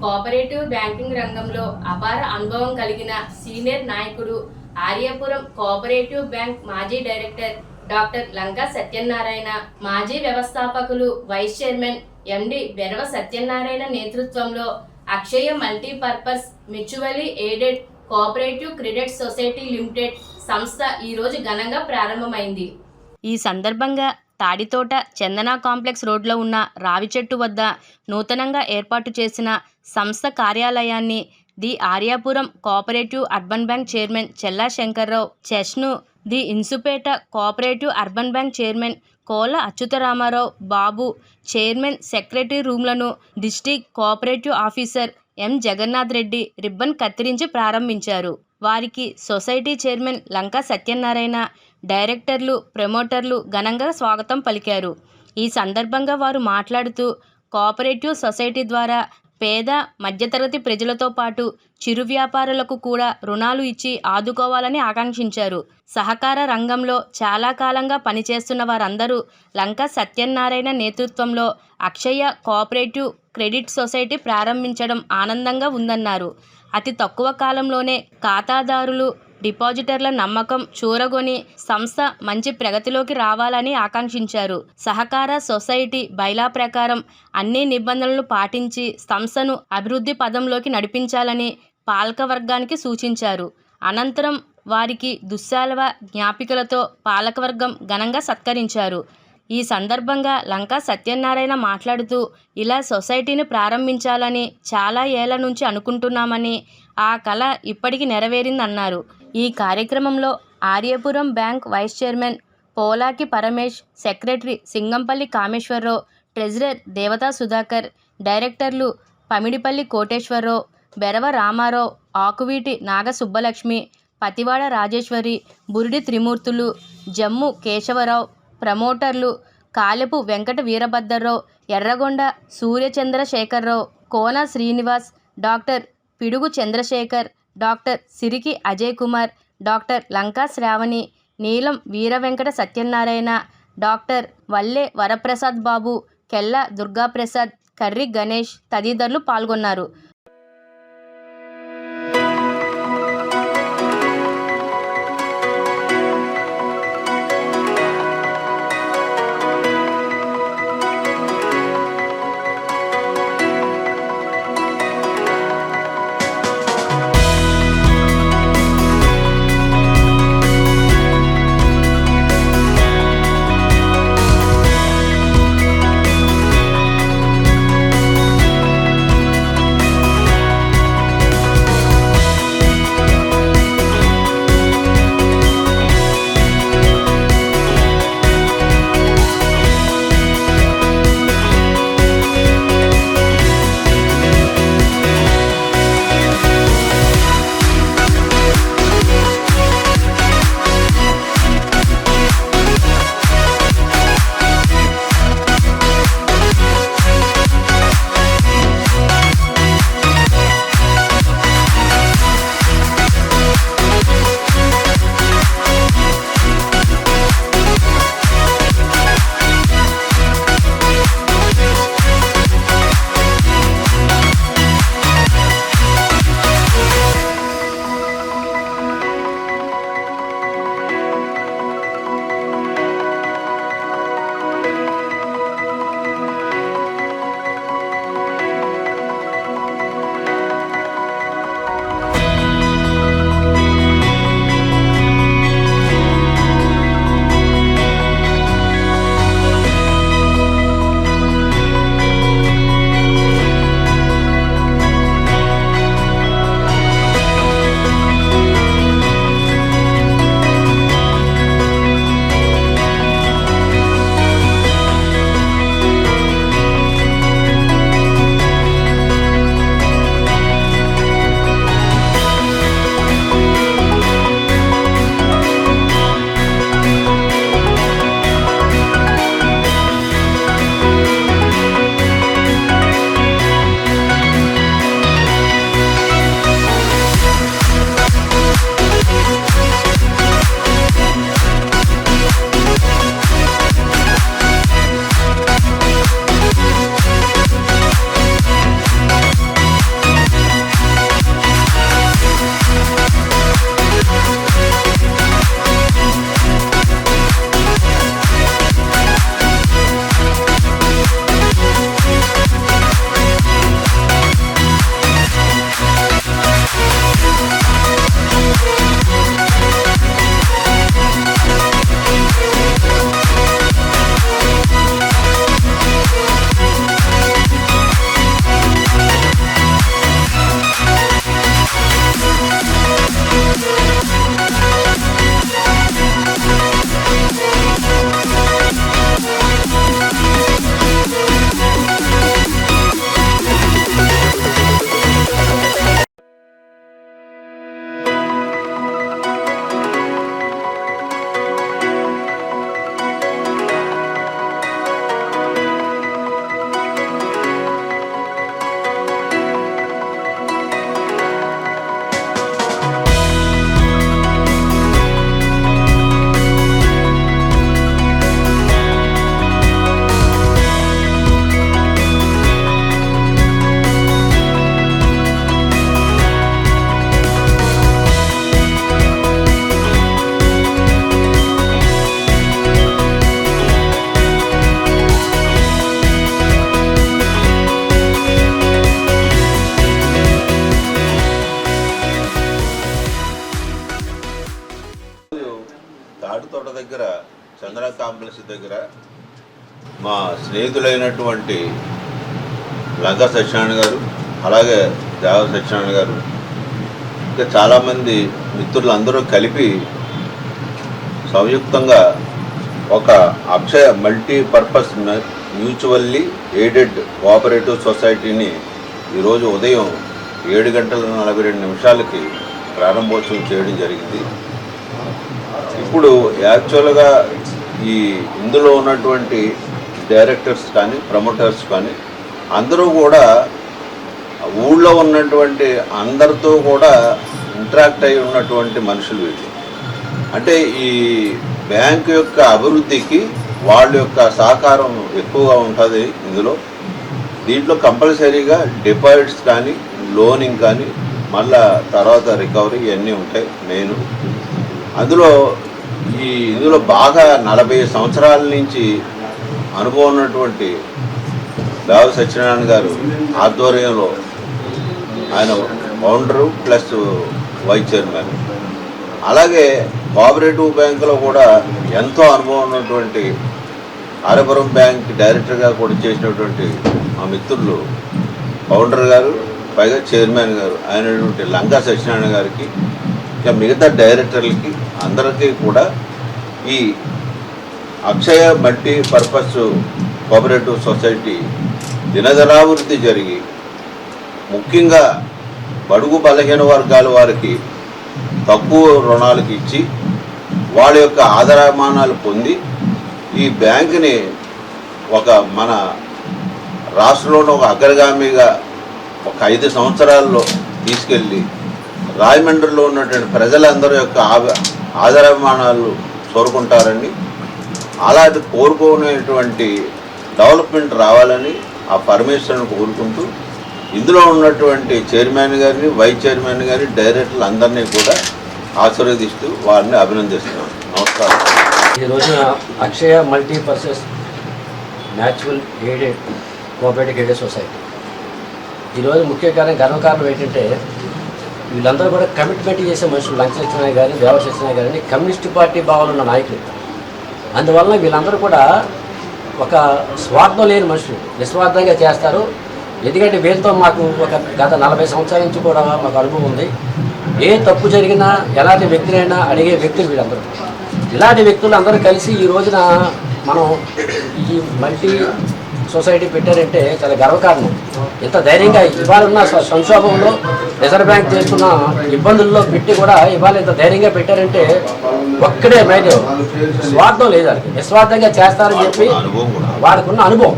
Cooperative banking రంగంలో అపార అనుభవం కలిగిన సీనియర్ నాయకుడు, ఆర్యాపురం కోఆపరేటివ్ బ్యాంక్ మాజీ డైరెక్టర్ డాక్టర్ లంకా సత్యనారాయణ, మాజీ వ్యవస్థాపకులు vice chairman MD Berava Satyanarayana నేతృత్వంలో Akshaya multipurpose mutually aided cooperative credit society limited సంస్థ ఈరోజు ఘనంగా ప్రారంభమైంది. ఈ సందర్భంగా తాడితోట చందన కాంప్లెక్స్ రోడ్లో ఉన్న రావి చెట్టు వద్ద నూతనంగా ఏర్పాటు చేసిన సంస్థ కార్యాలయాన్ని the Aryapuram cooperative urban bank chairman Chella Shankarrao, చెస్ను the Insupeta cooperative urban bank chairman Kola Achyutaramarao Babu chairman secretary రూమ్లను district cooperative officer M Jagannath Reddy ribbon కత్తిరించి ప్రారంభించారు. వారికి సొసైటీ చైర్మన్ లంకా సత్యనారాయణ, డైరెక్టర్లు, ప్రమోటర్లు ఘనంగా స్వాగతం పలికారు. ఈ సందర్భంగా వారు మాట్లాడుతూ కోఆపరేటివ్ సొసైటీ ద్వారా పేద మధ్యతరగతి ప్రజలతో పాటు చిరు వ్యాపారులకు కూడా రుణాలు ఇచ్చి ఆదుకోవాలని ఆకాంక్షించారు. సహకార రంగంలో చాలా కాలంగా పనిచేస్తున్న వారందరూ లంకా సత్యనారాయణ నేతృత్వంలో అక్షయ కోఆపరేటివ్ క్రెడిట్ సొసైటీ ప్రారంభించడం ఆనందంగా ఉందన్నారు. అతి తక్కువ కాలంలోనే ఖాతాదారులు, డిపాజిటర్ల నమ్మకం చూరగొని సంస్థ మంచి ప్రగతిలోకి రావాలని ఆకాంక్షించారు. సహకార సొసైటీ బైలా ప్రకారం అన్ని నిబంధనలు పాటించి సంస్థను అభివృద్ధి పదంలోకి నడిపించాలని పాలకవర్గానికి సూచించారు. అనంతరం వారికి దుశ్శాలువ జ్ఞాపికలతో పాలకవర్గం ఘనంగా సత్కరించారు. ఈ సందర్భంగా లంకా సత్యనారాయణ మాట్లాడుతూ ఇలా సొసైటీని ప్రారంభించాలని చాలా ఏళ్ల నుంచి అనుకుంటున్నామని, ఆ కళ ఇప్పటికి నెరవేరిందన్నారు. ఈ కార్యక్రమంలో Aryapuram bank vice chairman Polaki Paramesh, secretary Singampalli Kameswararao, treasurer Devata Sudhakar, డైరెక్టర్లు పమిడిపల్లి కోటేశ్వరరావు, బెరవ రామారావు, ఆకువీటి నాగ సుబ్బలక్ష్మి, పతివాడ రాజేశ్వరి, బురిడి త్రిమూర్తులు, జమ్ము కేశవరావు, ప్రమోటర్లు Kalepu Venkata Veerabhadrarao, Erragonda Suryachandrasekhararao, Kona Srinivas, doctor Pidugu Chandrasekhar, doctor Siriki Ajay Kumar, doctor Lanka Sravani, Neelam Veeravenkata Satyanarayana, doctor Valle Varaprasad Babu, Kella Durgaprasad, Karri Ganesh తదితరులు పాల్గొన్నారు. క్వార్టర్స్ దగ్గర మా స్నేహితులైనటువంటి లంకా సత్యనారాయణ గారు, అలాగే దేవ సత్యనారాయణ గారు, ఇంకా చాలామంది మిత్రులు అందరూ కలిపి సంయుక్తంగా ఒక అక్షయ మల్టీపర్పస్ మ్యూచువల్లీ ఎయిడెడ్ కోఆపరేటివ్ సొసైటీని ఈరోజు ఉదయం 7:42 ప్రారంభోత్సవం చేయడం జరిగింది. ఇప్పుడు యాక్చువల్గా ఇందులో ఉన్నటువంటి డైరెక్టర్స్ కానీ ప్రమోటర్స్ కానీ అందరూ కూడా ఊళ్ళో ఉన్నటువంటి అందరితో కూడా ఇంటరాక్ట్ అయి ఉన్నటువంటి మనుషులు వీళ్ళు. అంటే ఈ బ్యాంకు యొక్క అభివృద్ధికి వాళ్ళ యొక్క సహకారం ఎక్కువగా ఉంటుంది దీంట్లో కంపల్సరీగా డిపాజిట్స్ కానీ లోనింగ్ కానీ మళ్ళా తర్వాత రికవరీ ఇవన్నీ ఉంటాయి మెయిన్. ఇందులో బాగా 40 సంవత్సరాల నుంచి అనుభవం ఉన్నటువంటి దేవ సత్యనారాయణ గారు ఆధ్వర్యంలో ఆయన ఫౌండరు ప్లస్ వైస్ చైర్మన్. అలాగే కోఆపరేటివ్ బ్యాంకులో కూడా ఎంతో అనుభవం ఉన్నటువంటి ఆర్యపురం బ్యాంక్ డైరెక్టర్గా కూడా చేసినటువంటి మా మిత్రులు ఫౌండర్ గారు, పైగా చైర్మన్ గారు అయినటువంటి లంకా సత్యనారాయణ గారికి, ఇంకా మిగతా డైరెక్టర్లకి అందరికీ కూడా ఈ అక్షయ మల్టీపర్పస్ కోఆపరేటివ్ సొసైటీ దినదినాభివృద్ధి జరిగి ముఖ్యంగా బడుగు బలహీన వర్గాల వారికి తక్కువ రుణాలకు ఇచ్చి వాళ్ళ యొక్క ఆదరమానాలు పొంది ఈ బ్యాంకుని మన రాష్ట్రంలోని ఒక అగ్రగామిగా ఒక 5 సంవత్సరాల్లో తీసుకెళ్ళి రాజమండ్రిలో ఉన్నటువంటి ప్రజలందరి యొక్క ఆదరమానాలు కోరుకుంటారని, అలాంటి కోరుకునేటువంటి డెవలప్మెంట్ రావాలని ఆ పరమేశ్వరుని కోరుకుంటూ ఇందులో ఉన్నటువంటి చైర్మన్ గారిని, వైస్ చైర్మన్ గారిని, డైరెక్టర్లు అందరినీ కూడా ఆశీర్వదిస్తూ వారిని అభినందిస్తున్నాను. నమస్కారం. ఈ రోజున Akshaya multipurpose mutual aided cooperative aided society ఈరోజు ముఖ్య గర్వకారణం ఏంటంటే వీళ్ళందరూ కూడా కమిట్మెంట్ చేసే మనుషులు. లంకా సత్యనారాయణ గారిని, దేవ సత్యనారాయణ గారిని కమ్యూనిస్ట్ పార్టీ భావాలు ఉన్న నాయకులు. అందువల్ల వీళ్ళందరూ కూడా ఒక స్వార్థం లేని మనుషులు, నిస్వార్థంగా చేస్తారు. ఎందుకంటే వీళ్ళతో మాకు గత 40 సంవత్సరాల నుంచి కూడా మాకు అనుభవం ఉంది. ఏ తప్పు జరిగినా ఎలాంటి వ్యక్తులైనా అడిగే వ్యక్తులు వీళ్ళందరూ. ఇలాంటి వ్యక్తులు అందరూ కలిసి ఈ రోజున మనం ఈ మల్టీ సొసైటీ పెట్టారంటే చాలా గర్వకారణం. ఇంత ధైర్యంగా ఇవాళ ఉన్న సంక్షోభంలో రిజర్వ్ బ్యాంక్ చేస్తున్న ఇబ్బందుల్లో పెట్టి కూడా ఇవాళ ఇంత ధైర్యంగా పెట్టారంటే ఒక్కడే మైండ్ స్వార్థం లేదు, వాళ్ళకి నిస్వార్థంగా చేస్తారని చెప్పి వాడికున్న అనుభవం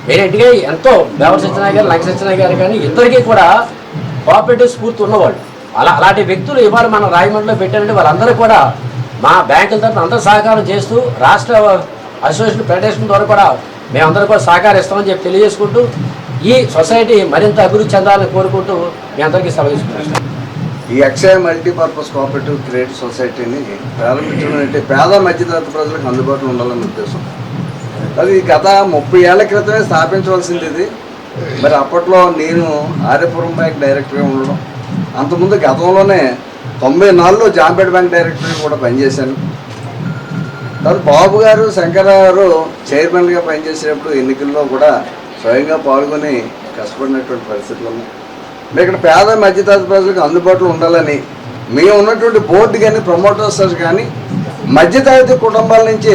వేరేటిగా ఎంతో. దేవ సత్యనారాయణ గారు, లంకా సత్యనారాయణ గారు కానీ ఇద్దరికీ కూడా కోఆపరేటివ్ స్ఫూర్తి ఉన్నవాళ్ళు. అలాంటి వ్యక్తులు ఇవాళ మనం రాజమండ్రిలో పెట్టారంటే వాళ్ళందరూ కూడా మా బ్యాంకుల తరఫున అందరూ సహకారం చేస్తూ రాష్ట్ర అసోసియేషన్ ఫెడరేషన్ ద్వారా కూడా మేమందరూ కూడా సహకరిస్తామని చెప్పి తెలియజేసుకుంటూ ఈ సొసైటీ మరింత అభివృద్ధి చెందాలని కోరుకుంటూ మీ అందరికీ సెలవు. ఈ అక్షయ మల్టీపర్పస్ కోఆపరేటివ్ క్రెడిట్ సొసైటీని ప్రారంభించడం అంటే పేద మధ్యతరగతి ప్రజలకు అందుబాటులో ఉండాలన్న ఉద్దేశం. అది గత 30 ఏళ్ల క్రితమే స్థాపించవలసింది ఇది. మరి అప్పట్లో నేను ఆర్యపురం బ్యాంక్ డైరెక్టర్గా ఉండడం, అంతకుముందు గతంలోనే 94లో జాంపేట బ్యాంక్ డైరెక్టర్గా కూడా పనిచేశాను. తర్వాత బాబు గారు, శంకర్ గారు చైర్మన్గా పనిచేసేటప్పుడు ఎన్నికల్లో కూడా స్వయంగా పాల్గొని కష్టపడినటువంటి పరిస్థితులు ఉన్నాయి. ఇక్కడ పేద మధ్యతరగతి ప్రజలకు అందుబాటులో ఉండాలని మేము ఉన్నటువంటి బోర్డు కానీ ప్రమోటర్స్ కానీ మధ్యతరగతి కుటుంబాల నుంచి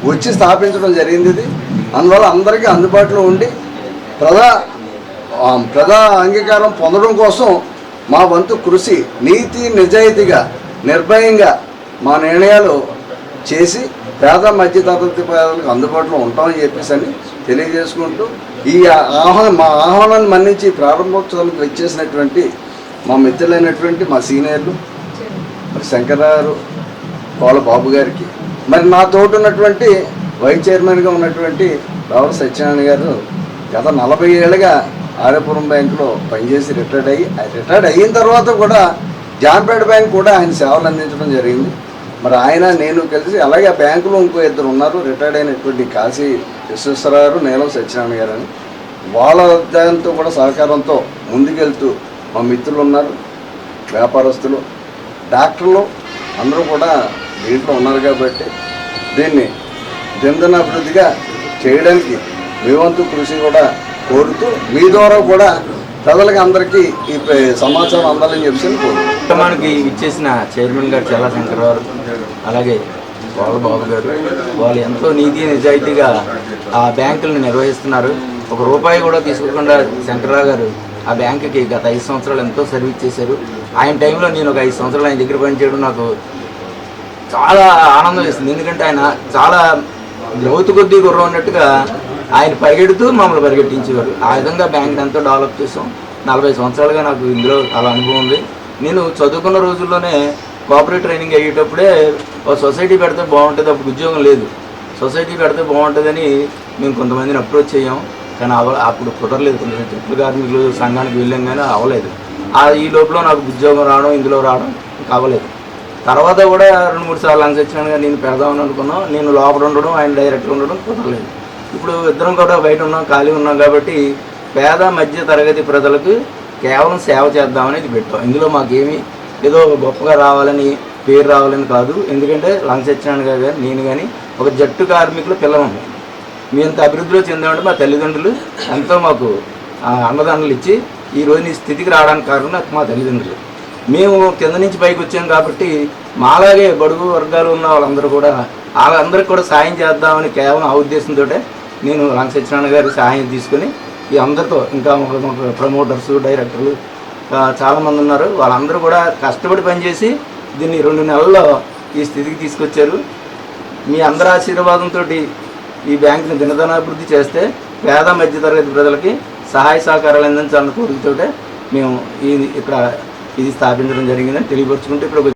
వచ్చి స్థాపించడం జరిగింది ఇది. అందువల్ల అందరికీ అందుబాటులో ఉండి ప్రజా అంగీకారం పొందడం కోసం మా వంతు కృషి నీతి నిజాయితీగా నిర్భయంగా మా నిర్ణయాలు చేసి పేద మధ్యతరగతి ప్రజలకు అందుబాటులో ఉంటామని చెప్పేసి అని తెలియజేసుకుంటూ ఈ మా ఆహ్వానాన్ని మన్నించి ప్రారంభోత్సవానికి వచ్చేసినటువంటి మా మిత్రులైనటువంటి మా సీనియర్లు మరి శంకర్ గారు, కోల బాబు గారికి, మరి నా తోటి ఉన్నటువంటి వైస్ చైర్మన్గా ఉన్నటువంటి దేవ సత్యనారాయణ గారు గత 40 ఏళ్ళుగా ఆర్యపురం బ్యాంకులో పనిచేసి రిటైర్డ్ అయిన తర్వాత కూడా జాంపేట బ్యాంక్ కూడా ఆయన సేవలు అందించడం జరిగింది. మరి ఆయన నేను కలిసి, అలాగే ఆ బ్యాంకులో ఇంకో 2 ఉన్నారు రిటైర్డ్ అయినటువంటి కాశీ విశ్వేశ్వరరావు గారు, నీలం సత్యనారాయణ గారు అని. వాళ్ళ దాంతో కూడా సహకారంతో ముందుకెళ్తూ మా మిత్రులు ఉన్నారు, వ్యాపారస్తులు, డాక్టర్లు అందరూ కూడా దీంట్లో ఉన్నారు. కాబట్టి దీన్ని దినదినాభివృద్ధిగా చేయడానికి మీ వంతు కృషి కూడా కోరుతూ మీ ద్వారా కూడా ప్రజలకి అందరికీ ఈ సమాచారం అందాలని చెప్పి కోరుతున్నాను. మనకి ఇచ్చేసిన చైర్మన్ గారు చల్లా శంకరరావు అలాగే వాళ్ళ బాబు గారు వాళ్ళు ఎంతో నీతి నిజాయితీగా ఆ బ్యాంకులను నిర్వహిస్తున్నారు. ఒక రూపాయి కూడా తీసుకోకుండా శంకరరావు గారు ఆ బ్యాంకుకి గత 5 సంవత్సరాలు ఎంతో సర్వీస్ చేశారు. ఆయన టైంలో నేను ఒక 5 సంవత్సరాలు ఆయన దగ్గర పనిచేయడం నాకు చాలా ఆనందం వేస్తుంది. ఎందుకంటే ఆయన చాలా గ్రోత్ కొద్దీ గుర్రం ఉన్నట్టుగా ఆయన పరిగెడుతూ మమ్మల్ని పరిగెట్టించేవారు. ఆ విధంగా బ్యాంక్ ఎంతో డెవలప్ చేసాం. 40 సంవత్సరాలుగా నాకు ఇందులో చాలా అనుభవం ఉంది. నేను చదువుకున్న రోజుల్లోనే కోఆపరేటివ్ ట్రైనింగ్ అయ్యేటప్పుడే ఒక సొసైటీ పెడితే బాగుంటుంది, అప్పుడు ఉద్యోగం లేదు. సొసైటీ పెడితే బాగుంటుందని మేము కొంతమందిని అప్రోచ్ చేయం, కానీ అప్పుడు కుదరలేదు. కొంచెం చెట్లు కార్మికులు సంఘానికి వెళ్ళాం కానీ అవ్వలేదు. ఈ లోపల నాకు ఉద్యోగం రావడం, ఇందులో రావడం అవ్వలేదు. తర్వాత కూడా 2-3 సార్లు లంచ్ వచ్చినాను, నేను పెడదామని అనుకున్నాం. నేను లోపల ఉండడం, ఆయన డైరెక్టర్ ఉండడం కుదరలేదు. ఇప్పుడు ఇద్దరం కూడా బయట ఉన్నాం, ఖాళీ ఉన్నాం కాబట్టి పేద మధ్య తరగతి ప్రజలకు కేవలం సేవ చేద్దామని ఇది పెట్టాం. ఇందులో మాకేమీ ఏదో గొప్పగా రావాలని పేరు రావాలని కాదు. ఎందుకంటే లంచ్ వచ్చినాను కానీ నేను కానీ ఒక జట్టు కార్మికుల పిల్లలు మీ అంత అభివృద్ధిలో చెందామంటే మా తల్లిదండ్రులు ఎంతో మాకు అండదండలు ఇచ్చి ఈ రోజు ఈ స్థితికి రావడానికి కారణం మా తల్లిదండ్రులు. మేము కింద నుంచి పైకి వచ్చాం కాబట్టి మాలాగే బడుగు వర్గాలు ఉన్న వాళ్ళందరూ కూడా వాళ్ళందరికీ కూడా సాయం చేద్దామని కేవలం ఆ ఉద్దేశంతో నేను లంచ్ సత్యనారాయణ గారి సహాయం తీసుకొని ఈ అందరితో ఇంకా ప్రమోటర్స్ డైరెక్టర్లు చాలామంది ఉన్నారు. వాళ్ళందరూ కూడా కష్టపడి పనిచేసి దీన్ని 2 నెలల్లో ఈ స్థితికి తీసుకొచ్చారు. మీ అందరి ఆశీర్వాదంతో ఈ బ్యాంకుని దినదినాభివృద్ధి చేస్తే పేద మధ్యతరగతి ప్రజలకి సహాయ సహకారాలు అందించాలన్న కోరికతోటే మేము ఇక్కడ ఇది స్థాపించడం జరిగిందని తెలియపరుచుకుంటూ ఇక్కడికి